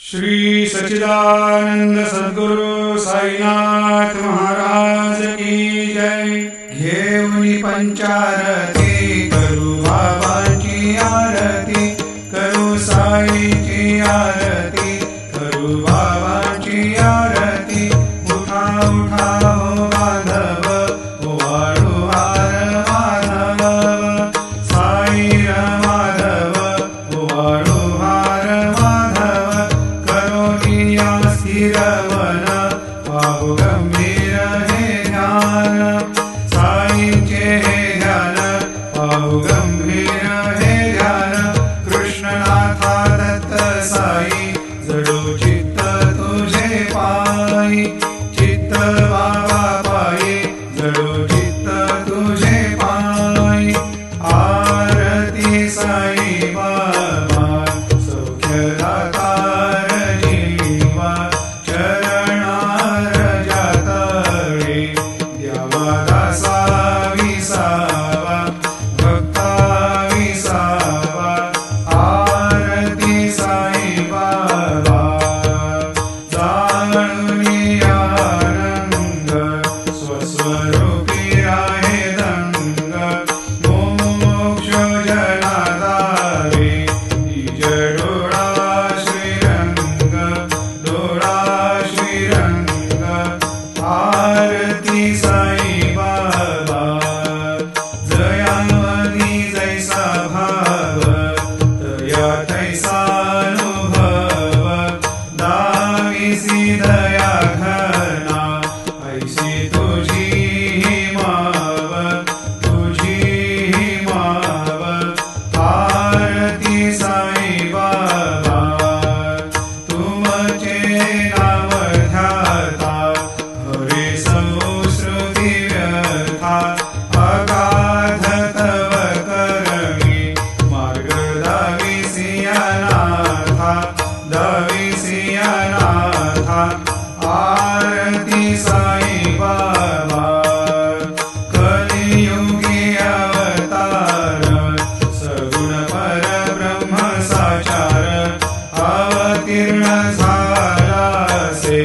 श्री सच्चिदानंद सद्गुरु साईनाथ महाराज की जय। घेऊनी पंचारती करू बाबांची आरती, करू साईची आरती, करू बाबांची आरती। उठा उठा हो माधव, ओवाळू हार माधव, साई माधव, ओवाळू हार माधव। करोनी स्थिरवन, पाहू गंभीर हे ध्यान, साईंचे हे ध्यान, पाहू गंभीर हे ध्यान। कृष्णनाथा दत्त साई, जडू चित्त तुझे पायी, चित्त बाबा पायी, जडू चित्त तुझे पायी। आरती साई बाबा, सौख्यदातार जीवा, चरणार जातळे द्यावा दासा विसावा, भक्ता विसावा। आरती साई बाबा, जाणूनी आनंद, स्वस्वरूपी आहे दंग। मोक्ष जनाधारे, निज डोळा श्रीरंग, डोळा श्रीरंग। आरती साई बाबा, जयामधी जैसा भाव, तया तैसा अनुभव। दाविसी दया घना, ऐसी तुझी ही माव, तुझी ही माव। आरती साई बाबा, तुमचे नाम ध्याता, हरे संस्कृती व्यथा। अगाध तव करमी, मार्ग दाविसी अनाथा, दाविसी अनाथा। आरती साई बाबा, कलियुगी अवतार, सगुण परब्रह्म साचार। अवतीर्ण झालासे,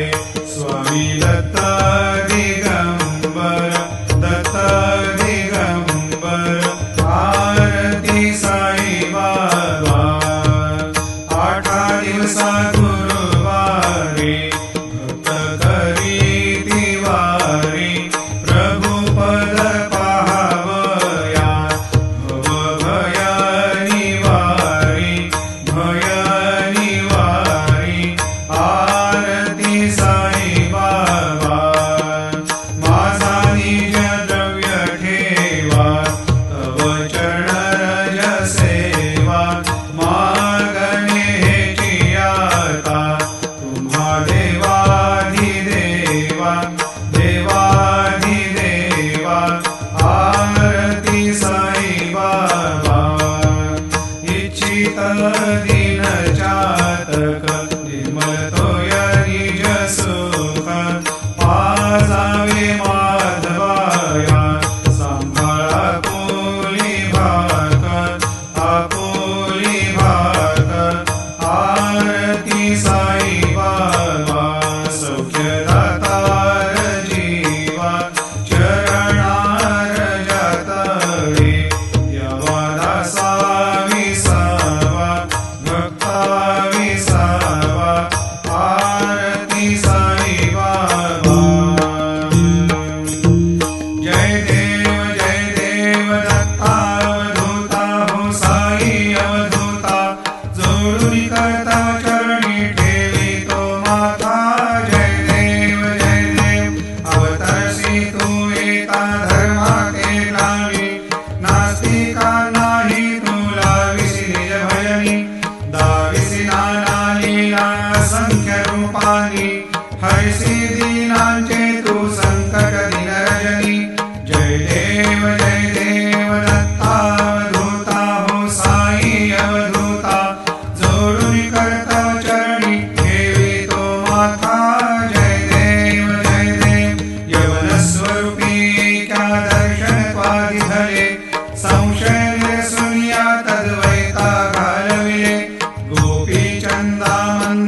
स्वामी दत्त दिगंबर, दत्त दिगंबर। आरती साई बाबा, 8 दिवसा गुरुवारी, भक्त करीती वारी। प्रभु पद पाहावया, भव भय निवारी, भय निवारी। आरती साई बाबा, माझा निज द्रव्य ठेवा, तव चरण रज सेवा। मागणे हेची आता,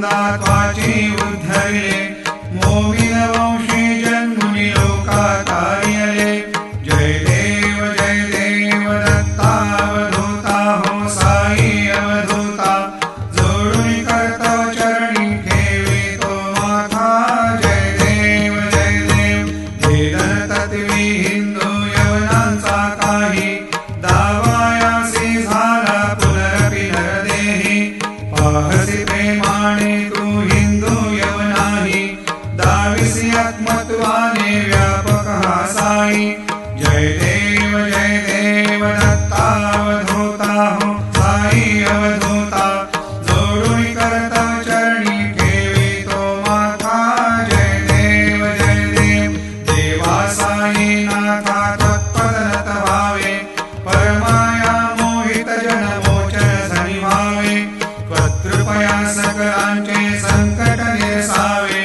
नंदात्वाची उद्धरिले मोविन वंशी जन्मुनी लोकातारियले जय देव दत्तावधूता हो साई अवधूता जोडून कर्तव चरणी ठेवी तो माथा जय देव वेदन तत्वी हिंदू यवनांचा काही दावायासी झाला पुनरपि नरदेही पाहसी प्रेमाने तू हिंदू यवनाही दाविसी आत्मत्वाने व्यापक हा साई जय देव दत्तावधूता हो साई अवधूता जोडून कर्तव चरणी ठेवी तो माथा जय देव देवा साई नाथा तत्पदनत भावे परमाया मोहित जन मोचन सनी भावे त्वत्कृपया सकलांचे संकट निरसावे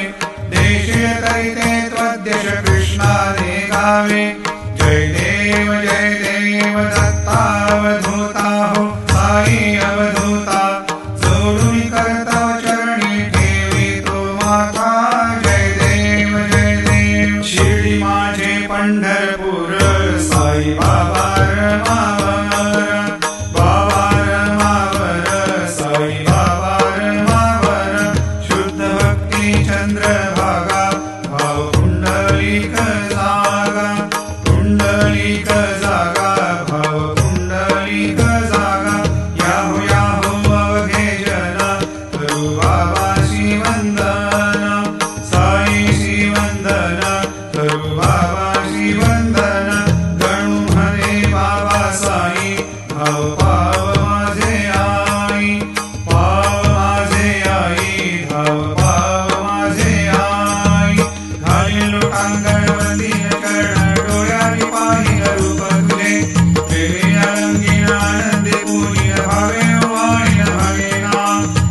देशीय तरिते त्वद्यश कृष्णाने गावे जय देव दत्तावधूता हो साई अवधूता जोडून कर्तव चरणी ठेवी तो माथा जय देव शिर्डी माझे पंढरपूर साई बाबा रमावर साई बाबा रमावर शुद्ध भक्ती चंद्रभागा भाव पुंडलिक जागा भाव पुंडलिक जागा याहो अवघे जन करू बाबाशी वंदन साई वंदन करू बाबाशी वंदन गणू हरे बाबा साई भाव पाव माझे आई भाव माझे आई घालील लोकांगण वंदीन कर्ण डोळ्यानी पाहिल रूप तुझे प्रेमी रंगीन आनंदे पूजिन भावे वाणीन भवेना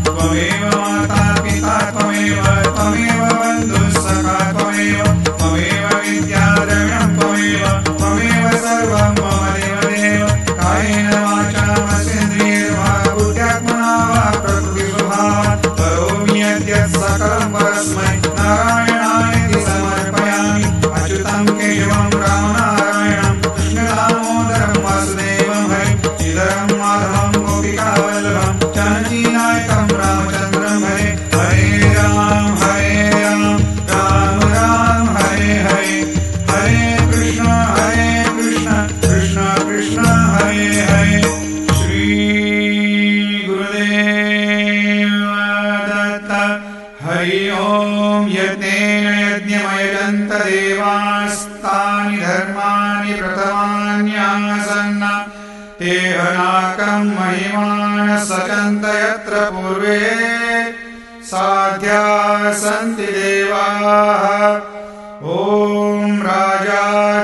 त्वमेव माता पिता त्वमेव बंधु सखा त्वमेव विद्या द्रव्यं त्वमेव सर्वं मम देव कायेन वाचा मनसेन्द्रियैर्वा बुद्ध्यात्मना वा प्रकृतिस्वभावात् करोमि यद्यत् सकलं परस्मै नारायणायेति समर्पयामि अच्युतं केशवं रामनारायणं कृष्णदामोदरं वासुदेवं हरे श्रीधरं माधवं गोपिकावल्लभं जानकीनायकं रामचन्द्रं हरे हरे राम राम राम हरे हरे हरे कृष्ण कृष्ण कृष्ण हरे हरे श्री गुरुदेव दत्त हरि ओम यज्ञेन यज्ञमयजन्त देवास्तानि धर्माणि प्रथमान्यासन्न तेहनाकं महिमान सचन्त यत्र पूर्वे साध्या सन्ति देवाः ॐ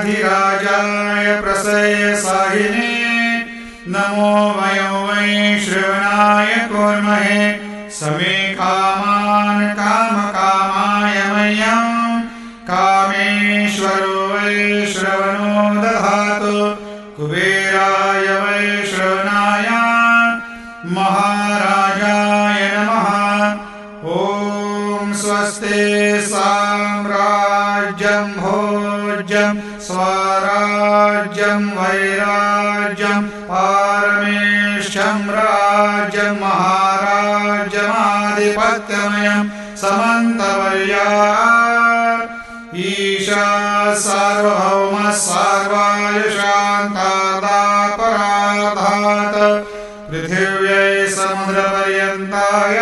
राजाधिराजाय प्रसय साहिने नमो वयो वै श्रवणाय कुर्महे समे कामान् कामकामाय मह्यं कामेश्वरो वै श्रवणो दधातु कुबेराय वै श्रवणाय महाराजाय नमः ॐ स्वस्ते साम्राज्यं भोज्यं स्वराज्यं वैराज्यं पारमेष्ठ्यं राज्यं महाराज्यमाधिपत्यमयं समन्तवर्या ईशा सार्वभौम सर्वायुषान्तादापराधात् पृथिव्यै समुद्रपर्यन्ताय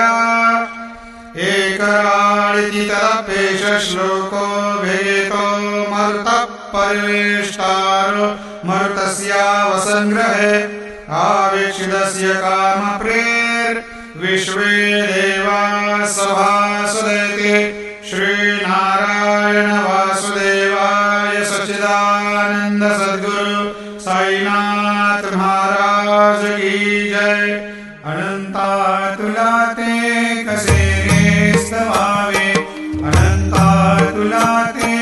एकराळिति तदपेश श्लोको भेतो मरुतः परिवेष्टारो मरुतस्यावसंग्रहे आवेक्षितस्य कामप्रेर्विश्वे देवा सभासुदेति श्रीनारायण वासुदेवाय सच्चिदानंद सद्गुरु साईनाथ महाराज की जय। अनंता तुला ते कसे रे स्तवावे, अनंता तुला ते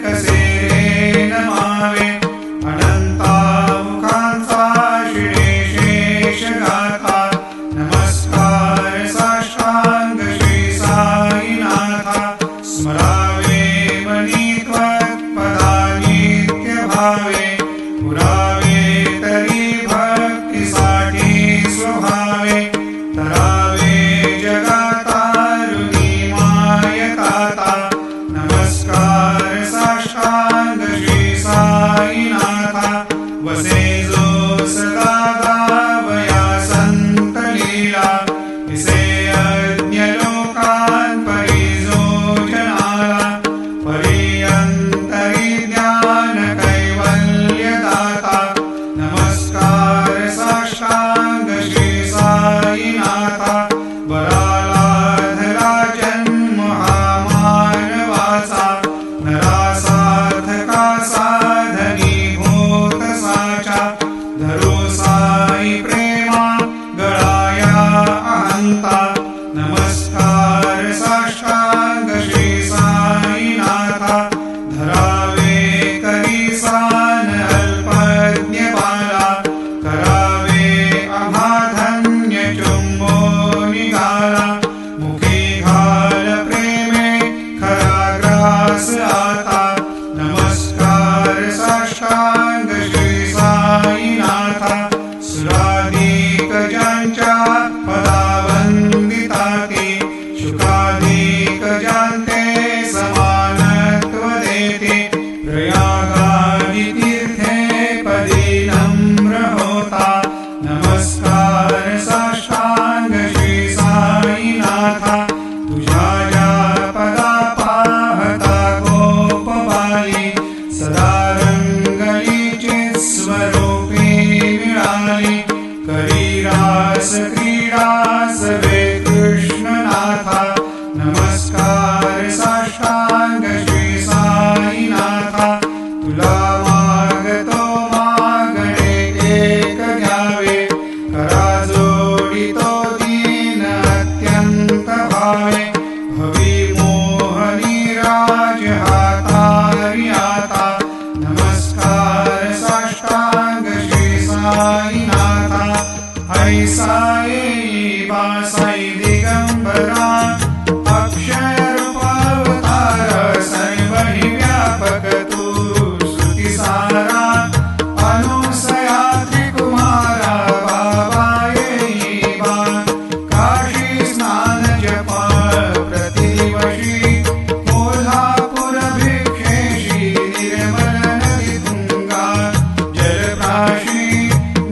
कसे रे नमावे, अनंता मुखांचा शिणे शेष गाथा, नमस्कार साष्टांग श्री सा तुझ्या या पदा पाहता गोपबाली सदा रंगलीची स्वरूपी मिळाली करी रास क्रीडा सवे कृष्णनाथा नमस्कार साष्टांग श्री साईनाथा तुला मागतो मागणे एक घ्यावे करा जोडितो दीन अत्यंत भावे भवी मोहनी राज हातारी आता नमस्कार साष्टांग श्री साईनाथा ऐसा येई बासाई दिगंबरा अक्षय रूपावतार सर्वहि व्यापक तू श्रुती सारा अनुसया त्रिकुमारा बाबा येई बा काशी स्नान जप प्रतिदिवशी कोल्हापूर भिक्षेशी निर्मल नदी तुंगा जलप्राशी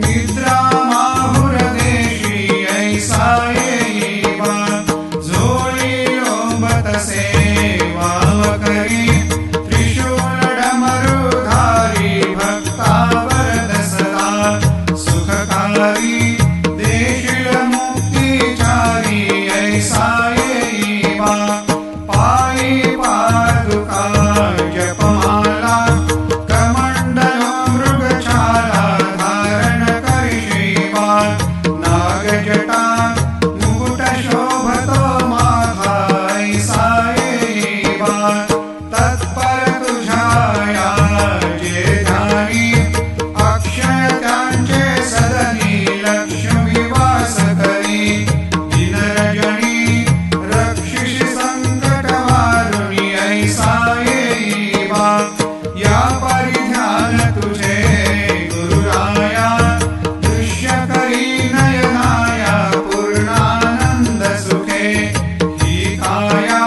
निद्रा माहुर देशी ऐसा येई बा जोडी लोंबत सेवा करी त्रिशूल डमरुधारी भक्ता वरद सदा सुखकारी देशील मुक्तिचारी ऐसा येई बा पायी पादुका जपमाला कमंडल मृगछाला धारण करिषी बा नागजटा मुकुट शोभतो माथा ऐसा येई बा तत्पर तुझ्या या जे ध्यानी अक्षय त्यांचे सदनी लक्ष्मी वास करी दिनरजनी रक्षिषि संकट वारुणी ऐसा येई बा या परिध्यान तुझे गुरुराया दृश्य करी नयनाया पूर्णानंद सुखे ही काया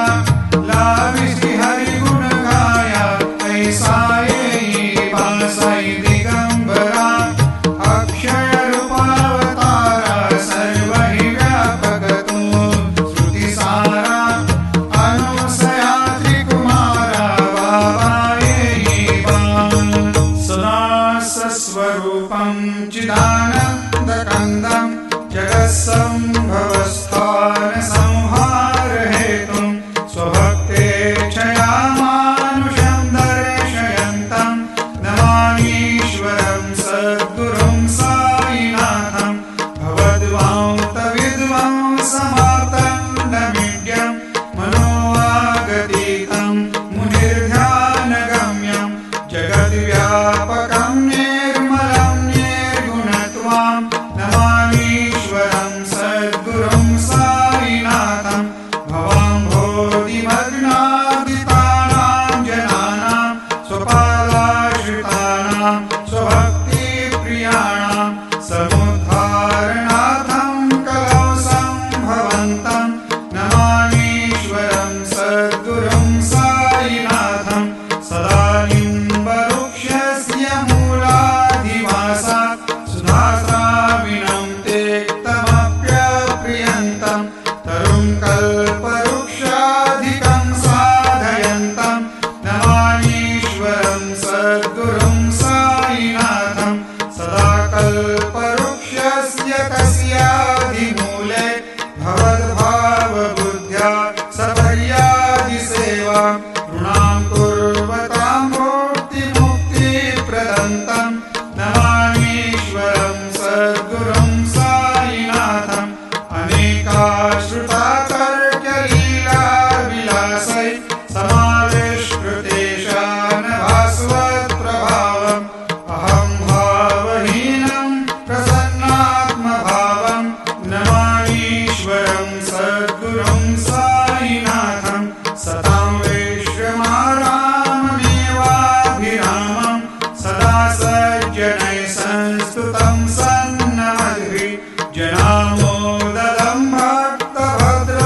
लाविसी हरिगुण गाया ऐसा येई बा साई दिगंबरा अक्षय रूपावतारा सर्वहि व्यापक तू श्रुती सारा अनुसया त्रिकुमारा बाबा येई बा सदा सस्वरूपं चिदानन्दकन्दं जगत्सम्भवस्थान संहार हेतुं स्वभक्तेच्छया मानुषं दर्शयन्तं नमामीश्वरं सद्गुरुं साईनाथं भवद्वान्तविद्वांसमार्तण्डमीड्यं मनोवागतीतं मुनिर्ध्यानगम्यं जगद्व्यापकं निर्मलं निर्गुणत्वां नमामीश्वरं सद्गुरुं साईनाथं भवाम्भोधिमग्नादितानां जनानां स्वपादाश्रितानां स्वभक्तिप्रियाणां समुद्धारणार्थं कलौ सम्भवन्तं नमामीश्वरं सद्गुरुं साईनाथं सदा निम्बवृक्षस्य मूलाधिवासात् सुधास्राविणं तेक्तमप्यप्रियन्तं तरुं कल्पवृक्षाधिकं साधयन्तं नमामीश्वरं सद्गुरुं साईनाथं सदा कल्पवृक्षस्य कस्याधिमूले भवद्भावबुद्ध्या सपर्यादिसेवा ऋणां कुर्वतां भुक्तिमुक्तिप्रदन्तं नमामीश्वरं सद्गुरुं साईनाथं अनेकाश्रुता तर्कलीलाविलासै समाविष्कृतेषां भास्वत्प्रभावम् अहं भावहीनं प्रसन्नात्मभावं नमामीश्वरं सद्गुरुं साईनाथं सतां विश्वमाराममेवाभिरामं सदा सज्जनैः संस्तुतं सन्नमद्भिः जनामोदलं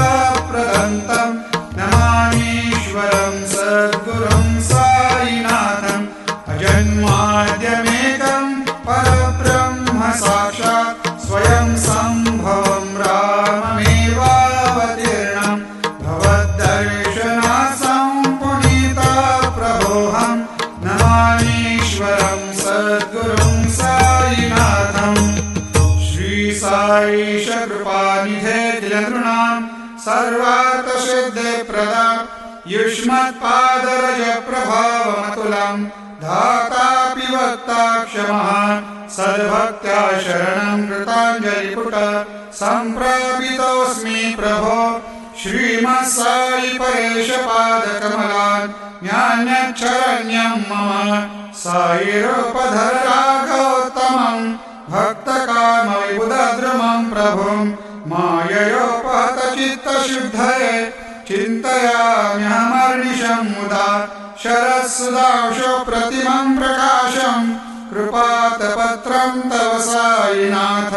भक्तभद्रप्रदन्तं नमामीश्वरं सद्गुरुं साईनाथं अजन्माद्यमेकं परब्रह्म साक्षात् स्वयं सम्भवं राममेवावतीर्णं प्रदा युष्मत्पादरज प्रभावमतुलम् धातापि वक्ता क्षमः सद्भक्त्या शरणं कृताञ्जलिपुट सम्प्रापितोऽस्मि प्रभो श्रीमत्साई परेश पादकमलान् ज्ञानच्छरण्यं मम साईरूपधर राघवोत्तमं भक्तकामविबुधद्रुमं प्रभुं माययोपहतचित्तशुद्धये चिन्तयाम्यहमर्निशं मुदा शरत्सुधांशो प्रतिमं प्रकाशं कृपातपत्रं तव साईनाथ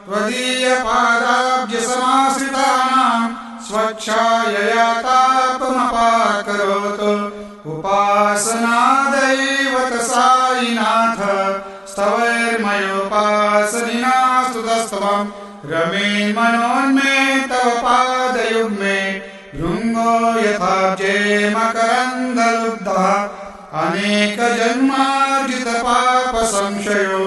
त्वदीयपादाब्जसमाश्रितानां स्वच्छायया तापमपाकरोतु उपासनादैवत साईनाथ स्तवैर्मयोपासनिना स्तुतस्त्वं रमेन् मनोन्मे तव पादयुग्मे भृङ्गो यथाब्जे मकरन्दलुब्धः अनेकजन्मार्जितपापसंशयो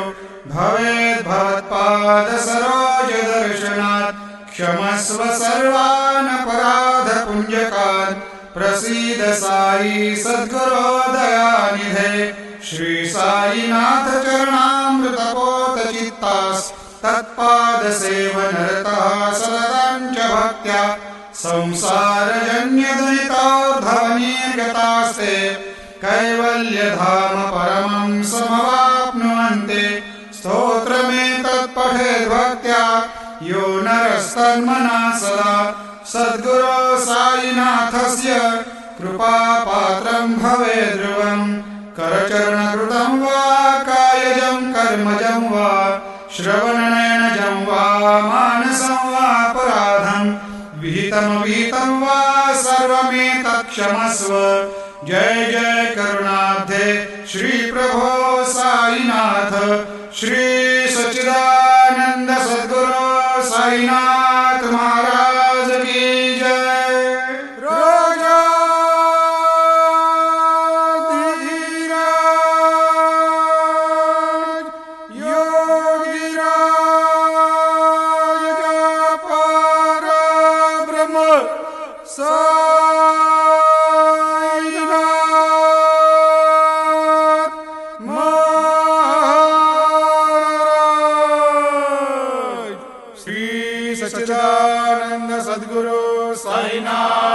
भवेद्भवत्पादसरोजदर्शनात् क्षमस्व सर्वानपराधपुञ्जकान् प्रसीद साई सद्गुरो दयानिधे श्री साईनाथ चरणामृतपोतचित्तास्तत्पादसेवनरतः सततं च भक्त्या संसारजन्यदुरितोर्ध्वनिर्गतास्ते कैवल्यधाम परमं समवाप्नुवन्ते स्तोत्रमेतत्पठेद्भक्त्या यो नरस्तन्मना सदा सद्गुरो साईनाथस्य कृपापात्रं भवेद्ध्रुवम् करचरणकृतं वा कायजं कर्मजं वा श्रवणनयनजं वा मानसं वापराधं विहितमविहितं वा सर्वमेतत्क्षमस्व जय जय करुणाब्धे श्री प्रभो साईनाथ श्री सच्चिदानंद सद्गुरो साईनाथ महाराज की जय। राजाधिराज योगिराज परब्रह्म सच्चिदानंद सद्गुरु साईनाथ।